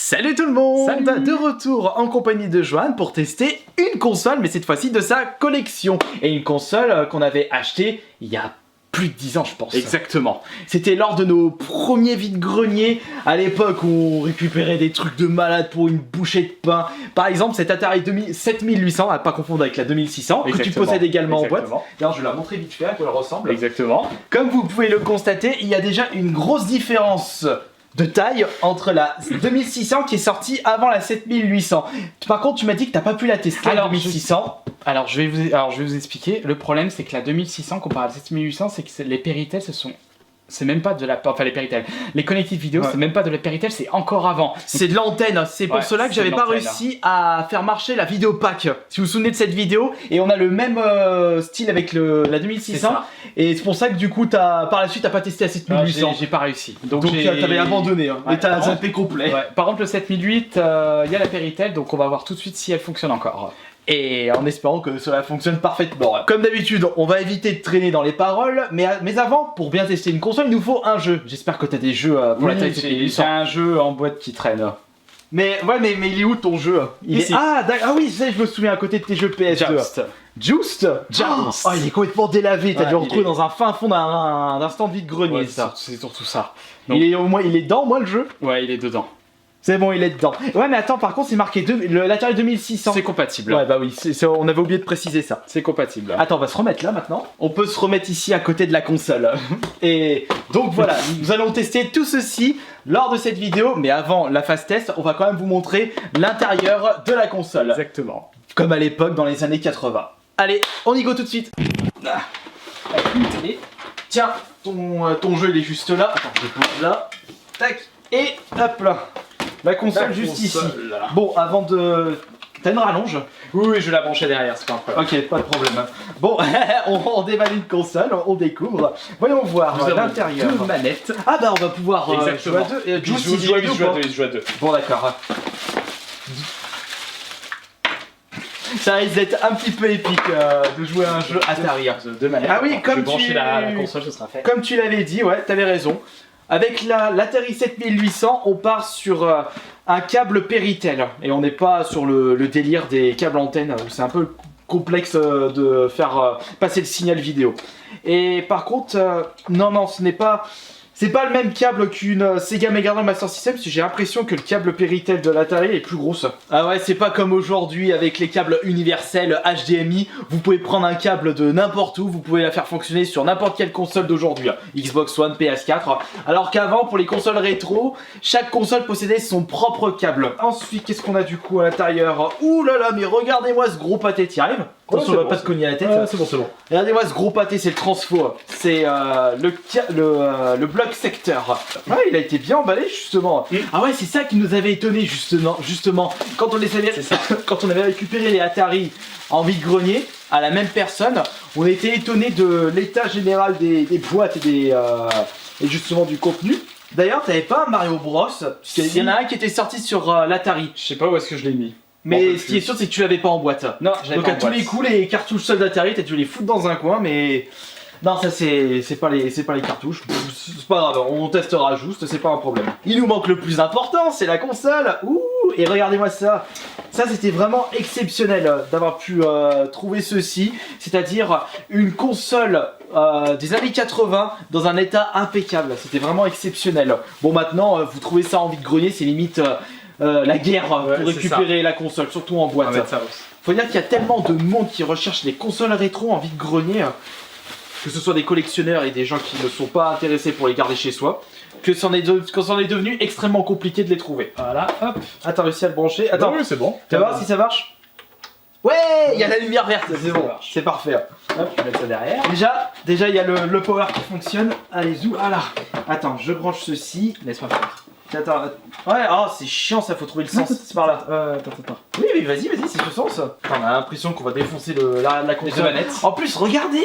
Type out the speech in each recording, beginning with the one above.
Salut tout le monde. Salut. De retour en compagnie de Johan pour tester une console, mais cette fois-ci de sa collection. Et une console qu'on avait achetée il y a plus de 10 ans je pense. Exactement. C'était lors de nos premiers vide-greniers, à l'époque où on récupérait des trucs de malade pour une bouchée de pain. Par exemple cette Atari 7800, à pas confondre avec la 2600, que tu Exactement. possèdes également en boîte. Exactement. D'ailleurs je vais la montrer vite fait à quoi elle ressemble. Exactement. Comme vous pouvez le constater, il y a déjà une grosse différence de taille entre la 2600 qui est sortie avant la 7800. Par contre, tu m'as dit que t'as pas pu la tester la 2600. Alors je vais vous expliquer. Le problème, c'est que la 2600 comparé à la 7800, c'est que les Péritel, c'est même pas de la... Enfin, les Péritel. Les connectiques vidéo, Ouais. c'est même pas de la Péritel, c'est encore avant. C'est de l'antenne, c'est pour Ouais, cela que c'est j'avais de pas l'antenne. réussi à faire marcher la vidéo pack. Si vous vous souvenez de cette vidéo, et on a le même style avec la 2600, ça. et c'est pour ça que du coup, par la suite, t'as pas testé la 7800. J'ai pas réussi. Donc t'avais abandonné, hein, Ouais, et t'as par zappé complet. Ouais. Par contre, le 7008, il y a la Péritel, donc on va voir tout de suite si elle fonctionne encore. Et en espérant que cela fonctionne parfaitement. Comme d'habitude, on va éviter de traîner dans les paroles, mais avant, pour bien tester une console, il nous faut un jeu. J'espère que t'as des jeux pour la taille de j'ai 7800. un jeu en boîte qui traîne. Mais il est où ton jeu? Il Ici. est... Ah oui, ça je me souviens à côté de tes jeux PS2. Just. Oh, il est complètement délavé, t'as Ouais, dû le il retrouver est- dans un fin fond d'un stand vide-grenier, Ouais, ça. c'est surtout ça. Donc- Il est dedans, moi, le jeu? Ouais, il est dedans. C'est bon, il est dedans. Ouais, mais attends, par contre, c'est marqué l'Atari 2600. C'est compatible. Ouais, bah oui, on avait oublié de préciser ça. C'est compatible. Attends, on va se remettre là maintenant. On peut se remettre ici à côté de la console. Et donc voilà, nous allons tester tout ceci lors de cette vidéo. Mais avant la phase test, on va quand même vous montrer l'intérieur de la console. Exactement. Comme à l'époque dans les années 80. Allez, on y go tout de suite. Ah, avec une télé. Tiens, ton jeu il est juste là. Attends, je le pose là. Tac. Et hop là. La console juste ici. Bon, avant de... T'as une rallonge? Oui, je vais la brancher derrière, c'est pas un problème. Ok, pas de problème. Bon, on déballe une console, on découvre. Voyons voir l'intérieur. Deux manettes. Ah bah on va pouvoir jouer à Exactement. deux. Et Juice, il Il joue à deux ou pas joue à deux. Bon d'accord. Ça risque d'être un petit peu épique de jouer à un jeu Atari. Deux manettes. Ah oui, Attends, comme je vais brancher tu- la console, ce sera fait. Comme tu l'avais dit, ouais, t'avais raison. Avec l'Atari 7800, on part sur un câble Péritel. Et on n'est pas sur le délire des câbles antennes, où c'est un peu complexe de faire passer le signal vidéo. Et par contre, non, c'est pas le même câble qu'une Sega Mega Drive Master System, parce que j'ai l'impression que le câble Péritel de l'Atari est plus gros. Ah ouais, c'est pas comme aujourd'hui avec les câbles universels HDMI, vous pouvez prendre un câble de n'importe où, vous pouvez la faire fonctionner sur n'importe quelle console d'aujourd'hui, Xbox One, PS4, alors qu'avant pour les consoles rétro, chaque console possédait son propre câble. Ensuite, qu'est-ce qu'on a du coup à l'intérieur? Ouh là là, mais regardez-moi ce gros pâté, t'y arrives? Attention, on va pas te cogner à la tête. C'est bon, c'est bon. Regardez-moi ce gros pâté, c'est le transfo. C'est le bloc secteur. Ouais, il a été bien emballé justement. Ah ouais, c'est ça qui nous avait étonné justement. Quand on les avait, quand on avait récupéré les Atari en vide-grenier à la même personne, on était étonné de l'état général des boîtes et justement du contenu. D'ailleurs, t'avais pas un Mario Bros? Il y en a un qui était sorti sur l'Atari. Je sais pas où est-ce que je l'ai mis. Mais ce qui est sûr, c'est que tu l'avais pas en boîte. Non, je l'avais Donc pas à en tous boîte. les coups, les cartouches seules d'Atari, t'as dû les foutre dans un coin, mais non, ça c'est pas les cartouches. C'est pas grave, on testera juste, c'est pas un problème. Il nous manque le plus important, c'est la console. Ouh, et regardez-moi ça. Ça c'était vraiment exceptionnel d'avoir pu trouver ceci, c'est-à-dire une console des années 80 dans un état impeccable. C'était vraiment exceptionnel. Bon, maintenant vous trouvez ça en vide-grenier, c'est limite la guerre Ouais, pour c'est récupérer la console, surtout en On boîte. va mettre ça aussi. Faut dire qu'il y a tellement de monde qui recherche les consoles rétro en vide-grenier, que ce soit des collectionneurs et des gens qui ne sont pas intéressés pour les garder chez soi, que c'en est devenu extrêmement compliqué de les trouver. Voilà, hop. Ah, t'as réussi à le brancher? Attends, Oui, c'est bon. tu vas voir si ça marche? Ouais, il y a la lumière verte, c'est bon, marche. c'est parfait. Hop, je vais mettre ça derrière. Déjà il y a le power qui fonctionne. Allez, zou, ah là. Attends, je branche ceci. Laisse-moi faire. Attends, ouais, oh, c'est chiant ça, faut trouver le sens. C'est par là. Attends. Oui, mais vas-y, c'est ce sens. On a l'impression qu'on va défoncer la console. Les deux manettes. En plus, regardez,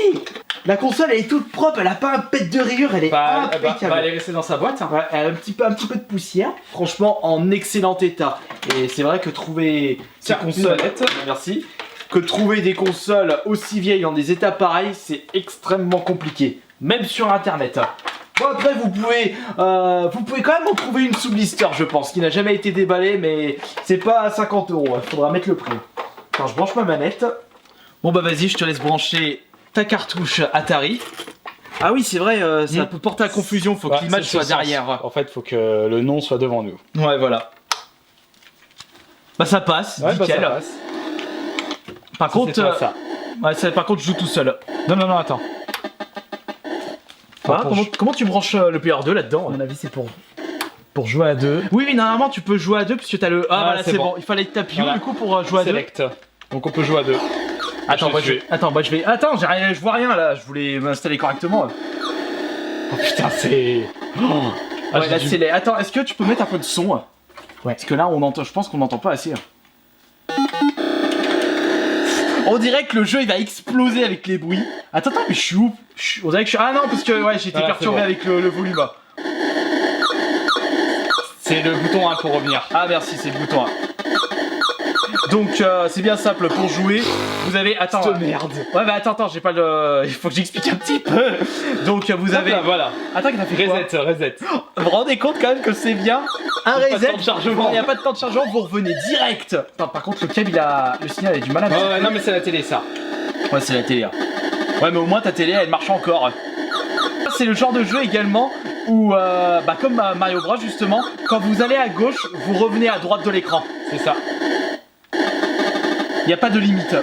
la console elle est toute propre, elle a pas un pet de rayure, elle est impeccable. Elle est restée dans sa boîte. Ouais, elle a un petit peu de poussière. Franchement, en excellent état. Et c'est vrai que trouver ces Tiens, une consoles, manette. merci, que trouver des consoles aussi vieilles dans des états pareils, c'est extrêmement compliqué, même sur internet. Bon, après, vous pouvez quand même en trouver une sous blister, je pense, qui n'a jamais été déballée, mais c'est pas à 50 €. Il faudra mettre le prix. Attends, je branche ma manette. Bon, bah vas-y, je te laisse brancher ta cartouche Atari. Ah oui, c'est vrai, ça peut porter à confusion, faut que l'image soit derrière. En fait, faut que le nom soit devant nous. Ouais, voilà. Bah ça passe, nickel. Bah, ça passe. Par contre, ça. Ouais, par contre, je joue tout seul. Non, attends. Voilà, comment tu branches le Player 2 là-dedans? À mon avis, c'est pour jouer à deux. Oui, normalement, tu peux jouer à deux puisque t'as le... Ah, voilà, c'est bon. Il fallait que t'appuies voilà. Du coup pour jouer à deux. Select. Donc on peut jouer à deux. Attends, je vais... Attends, je vois rien là, je voulais m'installer correctement. Oh putain, c'est... Ouais, là, c'est les... Attends, est-ce que tu peux mettre un peu de son? Ouais. Parce que là, on entend... je pense qu'on n'entend pas assez. On dirait que le jeu il va exploser avec les bruits. Attends, mais je suis où? On dirait que je suis... Ah non, parce que ouais, j'ai été perturbé bon. Avec le volume. C'est le bouton 1 pour revenir. Ah merci, c'est le bouton 1. Donc c'est bien simple pour jouer. Vous avez... Attends. Merde. Ouais bah attends, j'ai pas le... Il faut que j'explique un petit peu. Donc vous avez... Là, voilà. Attends, qu'il a fait reset. Vous vous rendez compte quand même que c'est bien. Un reset. Il n'y a pas de temps de chargement, vous revenez direct. Attends, par contre le câble le signal a du mal à... Ouais, non mais c'est la télé ça. Ouais, c'est la télé. Ouais, mais au moins ta télé elle marche encore. C'est le genre de jeu également où, comme Mario Bros justement, quand vous allez à gauche, vous revenez à droite de l'écran. C'est ça. Il n'y a pas de limite.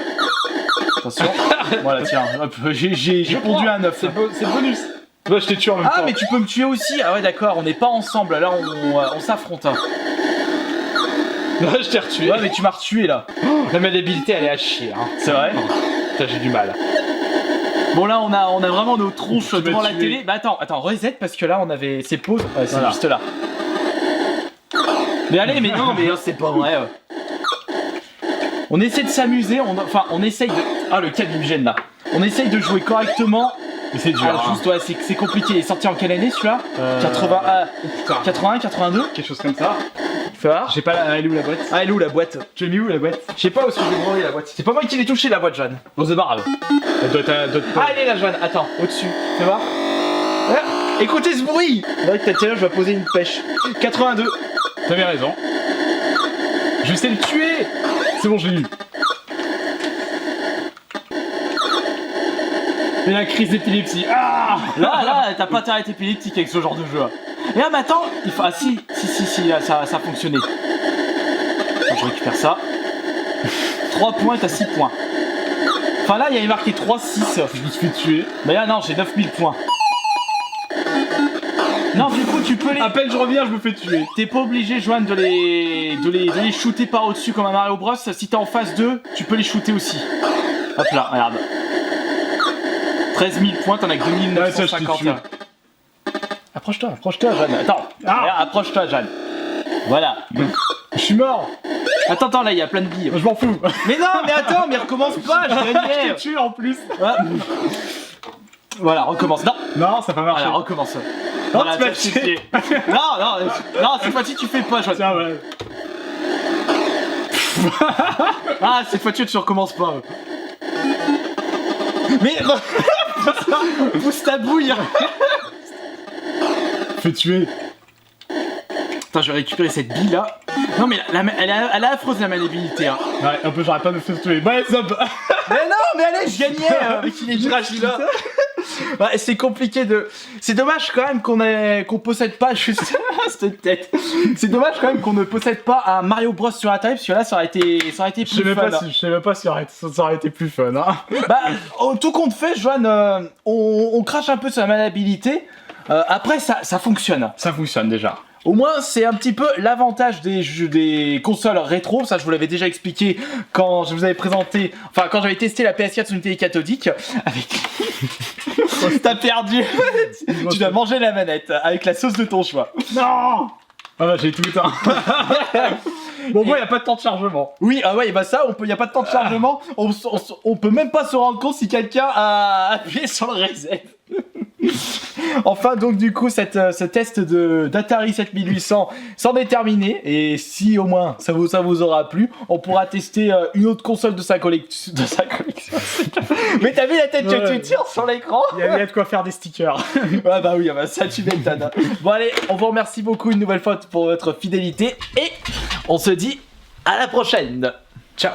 Attention. Voilà, tiens, j'ai pondu un 9. C'est bonus. Ouais, je t'ai tué en même temps. Ah, mais tu peux me tuer aussi. Ah ouais, d'accord, on n'est pas ensemble. Là, on s'affronte. Ouais, je t'ai retué. Ouais, mais tu m'as retué là. La maniabilité, elle est à chier. Hein. C'est vrai. Putain, j'ai du mal. Bon, là, on a vraiment nos tronches devant la télé. Bah attends, reset parce que là, on avait... C'est pause. Ouais, c'est juste là. Mais allez, mais non, mais c'est pas vrai. On essaie de s'amuser, on essaye de... Ah, le câble il me gêne là. On essaye de jouer correctement. Mais c'est dur. Ah, juste, ouais, c'est compliqué. Il est sorti en quelle année celui-là 81, 82 quelque chose comme ça. Fais voir. J'ai pas elle est où la boîte? Ah, elle est où la boîte? Tu l'as mis où la boîte? Je sais pas où est-ce que je vais branler la boîte. C'est pas moi qui l'ai touché la boîte, Jeanne. Bon, c'est pas grave. Elle doit être... Ah, elle est là, Jeanne. Attends, au-dessus. Fais voir. Ah, écoutez ce bruit. Avec ta télé, je vais poser une pêche. 82. T'avais raison. Je vais essayer de le tuer. C'est bon, j'ai eu. Il y a une crise d'épilepsie. Ah là, t'as pas intérêt à être épileptique avec ce genre de jeu. Et là, mais attends, il faut... Ah si, là, ça a fonctionné. Attends, je récupère ça. 3 points, t'as 6 points. Enfin là, il y avait marqué 3, 6. Je me suis fait tuer. Mais là, non, j'ai 9000 points. Non, du coup, tu peux les... À peine je reviens, je me fais tuer. T'es pas obligé, Joanne, de les shooter par au-dessus comme un Mario Bros. Si t'es en phase 2, tu peux les shooter aussi. Hop là, regarde. 13 000 points, t'en as que 2950. Ouais, Approche-toi, Jeanne. Attends. Regarde, approche-toi, Jeanne. Voilà. Je suis mort. Attends, là, il y a plein de billes. Je m'en fous. Mais non, mais attends, mais recommence pas, je gagnais. Je t'ai tué en plus. Voilà, recommence. Non, ça va marcher. Voilà, recommence. Non, voilà, tu m'as tué. Non, cette fois-ci, tu fais pas, Joanne. Tiens, ouais. Ah, cette fois-ci, tu recommences pas. Mais... Pousse ta bouille. Fais tuer. Attends, je vais récupérer cette bille là. Non, mais elle est affreuse la maniabilité. Hein. Ouais, un peu, j'aurais pas de faire tuer. Ouais, ça... Mais non, mais allez, je gagnais avec les drachis là. Ouais, c'est compliqué de... C'est dommage quand même qu'on possède pas juste cette tête. C'est dommage quand même qu'on ne possède pas un Mario Bros sur Atari parce que là ça aurait été plus fun. Je sais même pas si ça aurait été plus fun. Hein. Bah, tout compte fait, Joanne, on crache un peu sur la maniabilité. Après, ça fonctionne. Ça fonctionne déjà. Au moins, c'est un petit peu l'avantage des consoles rétro. Ça, je vous l'avais déjà expliqué quand je vous avais présenté... Enfin, quand j'avais testé la PS4 sur une télé cathodique. Avec... T'as perdu. Tu dois manger la manette avec la sauce de ton choix. Non. Ah bah, j'ai tout éteint. Bon, moi, il n'y a pas de temps de chargement. Oui, ah ouais, bah ça, y a pas de temps de chargement. On peut même pas se rendre compte si quelqu'un a appuyé sur le reset. Enfin, donc du coup, ce test d'Atari 7800 s'en est terminé. Et si au moins ça vous aura plu, on pourra tester une autre console de sa collection. Mais t'as vu la tête que tu tires sur l'écran? Il y a de quoi faire des stickers. Ouais, bah oui, ça tu m'étonnes. Bon, allez, on vous remercie beaucoup une nouvelle fois pour votre fidélité. Et on se dit à la prochaine. Ciao.